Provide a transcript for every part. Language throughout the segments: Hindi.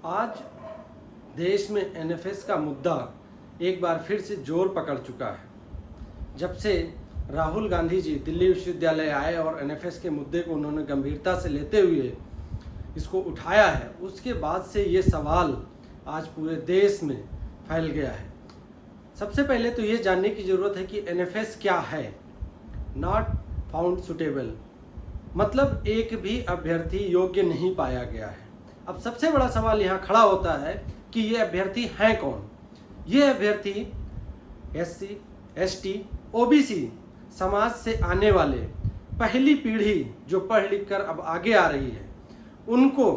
आज देश में एनएफएस का मुद्दा एक बार फिर से जोर पकड़ चुका है। जब से राहुल गांधी जी दिल्ली विश्वविद्यालय आए और एनएफएस के मुद्दे को उन्होंने गंभीरता से लेते हुए इसको उठाया है, उसके बाद से ये सवाल आज पूरे देश में फैल गया है। सबसे पहले तो ये जानने की ज़रूरत है कि एनएफएस क्या है। नॉट फाउंड सुटेबल मतलब एक भी अभ्यर्थी योग्य नहीं पाया गया है। अब सबसे बड़ा सवाल यहाँ खड़ा होता है कि ये अभ्यर्थी हैं कौन। ये अभ्यर्थी एससी, एसटी, ओबीसी समाज से आने वाले पहली पीढ़ी जो पढ़ लिख कर अब आगे आ रही है, उनको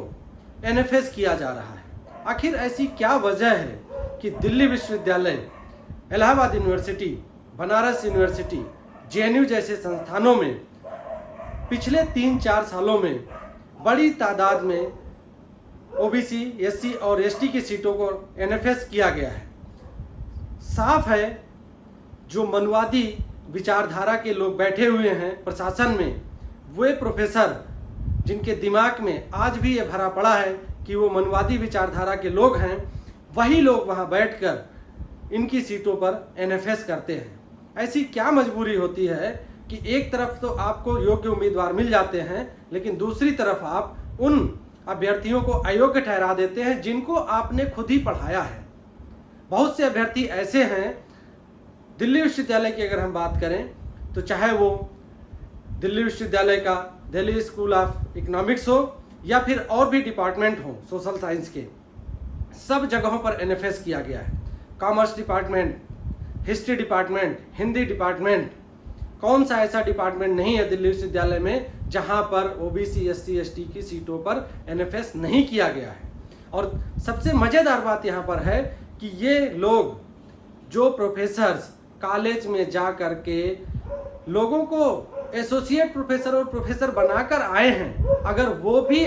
एनएफएस किया जा रहा है। आखिर ऐसी क्या वजह है कि दिल्ली विश्वविद्यालय, Allahabad university, Banaras university, JNU जैसे संस्थानों में पिछले 3-4 सालों में बड़ी तादाद में ओबीसी, एससी और एसटी की सीटों को एनएफएस किया गया है। साफ है जो मनुवादी विचारधारा के लोग बैठे हुए हैं प्रशासन में, वे प्रोफेसर जिनके दिमाग में आज भी ये भरा पड़ा है कि वो मनुवादी विचारधारा के लोग हैं, वही लोग वहाँ बैठकर इनकी सीटों पर एनएफएस करते हैं। ऐसी क्या मजबूरी होती है कि एक तरफ तो आपको योग्य उम्मीदवार मिल जाते हैं, लेकिन दूसरी तरफ आप उन अभ्यर्थियों को अयोग्य ठहरा देते हैं जिनको आपने खुद ही पढ़ाया है। बहुत से अभ्यर्थी ऐसे हैं, दिल्ली विश्वविद्यालय की अगर हम बात करें तो चाहे वो दिल्ली विश्वविद्यालय का दिल्ली स्कूल ऑफ इकोनॉमिक्स हो या फिर और भी डिपार्टमेंट हो सोशल साइंस के, सब जगहों पर एनएफएस किया गया है। Commerce department, history department, Hindi department, कौन सा ऐसा डिपार्टमेंट नहीं है दिल्ली विश्वविद्यालय में जहां पर ओबीसी, एससी, एसटी की सीटों पर एनएफएस नहीं किया गया है। और सबसे मज़ेदार बात यहां पर है कि ये लोग जो प्रोफेसर्स कॉलेज में जा कर के लोगों को एसोसिएट प्रोफेसर और प्रोफेसर बनाकर आए हैं, अगर वो भी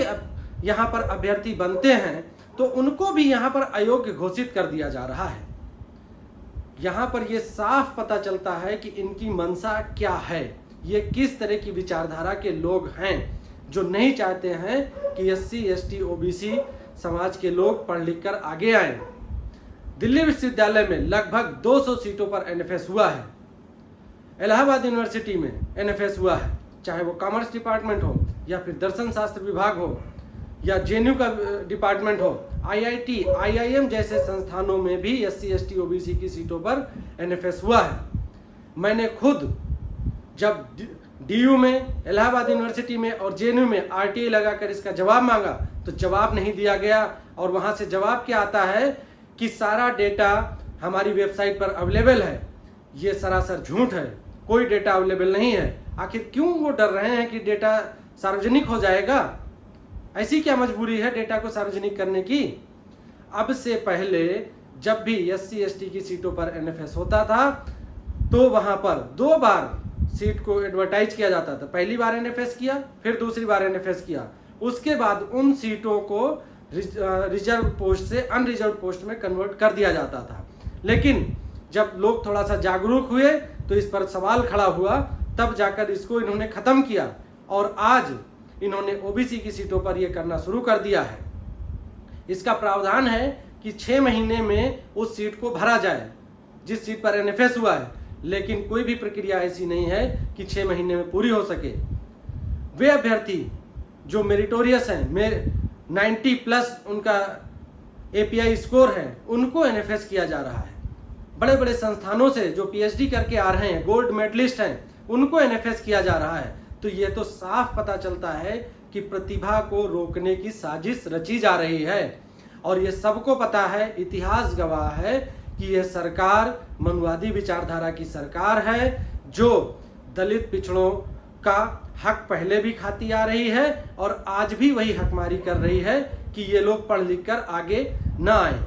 यहाँ पर अभ्यर्थी बनते हैं तो उनको भी यहाँ पर अयोग्य घोषित कर दिया जा रहा है। यहाँ पर ये साफ पता चलता है कि इनकी मंशा क्या है, ये किस तरह की विचारधारा के लोग हैं जो नहीं चाहते हैं कि एससी, एसटी, ओबीसी समाज के लोग पढ़ लिख कर आगे आए। दिल्ली विश्वविद्यालय में लगभग 200 सीटों पर एनएफएस हुआ है। इलाहाबाद यूनिवर्सिटी में एनएफएस हुआ है, चाहे वो कॉमर्स डिपार्टमेंट हो या फिर दर्शन शास्त्र विभाग हो या जेएनयू का डिपार्टमेंट हो, आईआईटी, आईआईएम जैसे संस्थानों में भी एससी, एसटी, ओबीसी की सीटों पर एनएफएस हुआ है। मैंने खुद जब डीयू में, इलाहाबाद यूनिवर्सिटी में और जेएनयू में आरटीआई लगाकर इसका जवाब मांगा तो जवाब नहीं दिया गया। और वहाँ से जवाब क्या आता है कि सारा डेटा हमारी वेबसाइट पर अवेलेबल है। ये सरासर झूठ है, कोई डेटा अवेलेबल नहीं है। आखिर क्यों वो डर रहे हैं कि डेटा सार्वजनिक हो जाएगा? ऐसी क्या मजबूरी है डेटा को सार्वजनिक करने की? अब से पहले जब भी एससी, एसटी की सीटों पर एनएफएस होता था तो वहाँ पर 2 बार सीट को एडवर्टाइज किया जाता था। पहली बार एनएफएस किया, फिर दूसरी बार एनएफएस किया, उसके बाद उन सीटों को रिजर्व पोस्ट से अनरिजर्व पोस्ट में कन्वर्ट कर दिया जाता था। लेकिन जब लोग थोड़ा सा जागरूक हुए तो इस पर सवाल खड़ा हुआ, तब जाकर इसको इन्होंने ख़त्म किया और आज इन्होंने ओबीसी की सीटों पर यह करना शुरू कर दिया है। इसका प्रावधान है कि 6 महीने में उस सीट को भरा जाए जिस सीट पर एनएफएस हुआ है, लेकिन कोई भी प्रक्रिया ऐसी नहीं है कि 6 महीने में पूरी हो सके। वे अभ्यर्थी जो मेरिटोरियस हैं, 90+ उनका एपीआई स्कोर है, उनको एनएफएस किया जा रहा है। बड़े बड़े संस्थानों से जो पीएचडी करके आ रहे हैं, गोल्ड मेडलिस्ट हैं, उनको एनएफएस किया जा रहा है। तो ये तो साफ पता चलता है कि प्रतिभा को रोकने की साजिश रची जा रही है। और ये सबको पता है, इतिहास गवाह है कि यह सरकार मनुवादी विचारधारा की सरकार है जो दलित पिछड़ों का हक पहले भी खाती आ रही है और आज भी वही हकमारी कर रही है कि ये लोग पढ़ लिख कर आगे ना आए।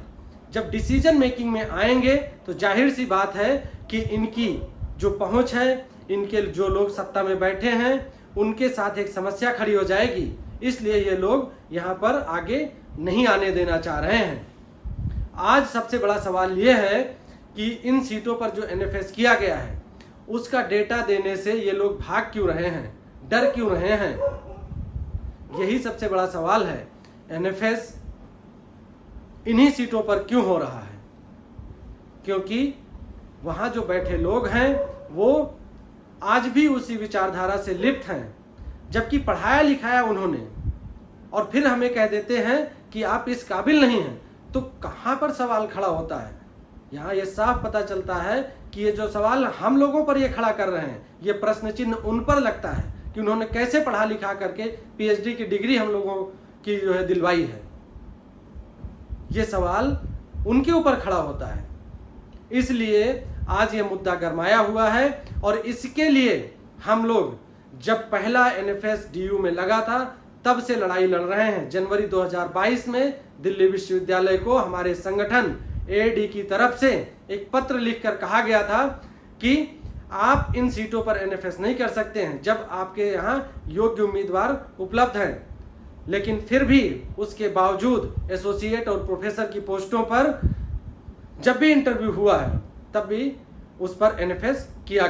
जब डिसीजन मेकिंग में आएंगे तो जाहिर सी बात है कि इनकी जो पहुंच है, इनके जो लोग सत्ता में बैठे हैं, उनके साथ एक समस्या खड़ी हो जाएगी। इसलिए ये लोग यहाँ पर आगे नहीं आने देना चाह रहे हैं। आज सबसे बड़ा सवाल ये है कि इन सीटों पर जो एनएफएस किया गया है उसका डेटा देने से ये लोग भाग क्यों रहे हैं, डर क्यों रहे हैं? यही सबसे बड़ा सवाल है। एनएफएस इन्हीं सीटों पर क्यों हो रहा है? क्योंकि वहाँ जो बैठे लोग हैं वो आज भी उसी विचारधारा से लिप्त हैं, जबकि पढ़ाया लिखाया उन्होंने, और फिर हमें कह देते हैं कि आप इस काबिल नहीं हैं। तो कहाँ पर सवाल खड़ा होता है? यहाँ ये साफ पता चलता है कि ये जो सवाल हम लोगों पर ये खड़ा कर रहे हैं, ये प्रश्न चिन्ह उन पर लगता है कि उन्होंने कैसे पढ़ा लिखा करके पीएचडी की डिग्री हम लोगों की जो है दिलवाई है। ये सवाल उनके ऊपर खड़ा होता है। इसलिए आज ये मुद्दा गरमाया हुआ है और इसके लिए हम लोग जब पहला एनएफएस डीयू में लगा था तब से लड़ाई लड़ रहे हैं। जनवरी 2022 में दिल्ली विश्वविद्यालय को हमारे संगठन एडी की तरफ से एक पत्र लिखकर कहा गया था कि आप इन सीटों पर एनएफएस नहीं कर सकते हैं जब आपके यहाँ योग्य उम्मीदवार उपलब्ध हैं। लेकिन फिर भी उसके बावजूद एसोसिएट और प्रोफेसर की पोस्टों पर जब भी इंटरव्यू हुआ है तब भी उस पर एनएफएस किया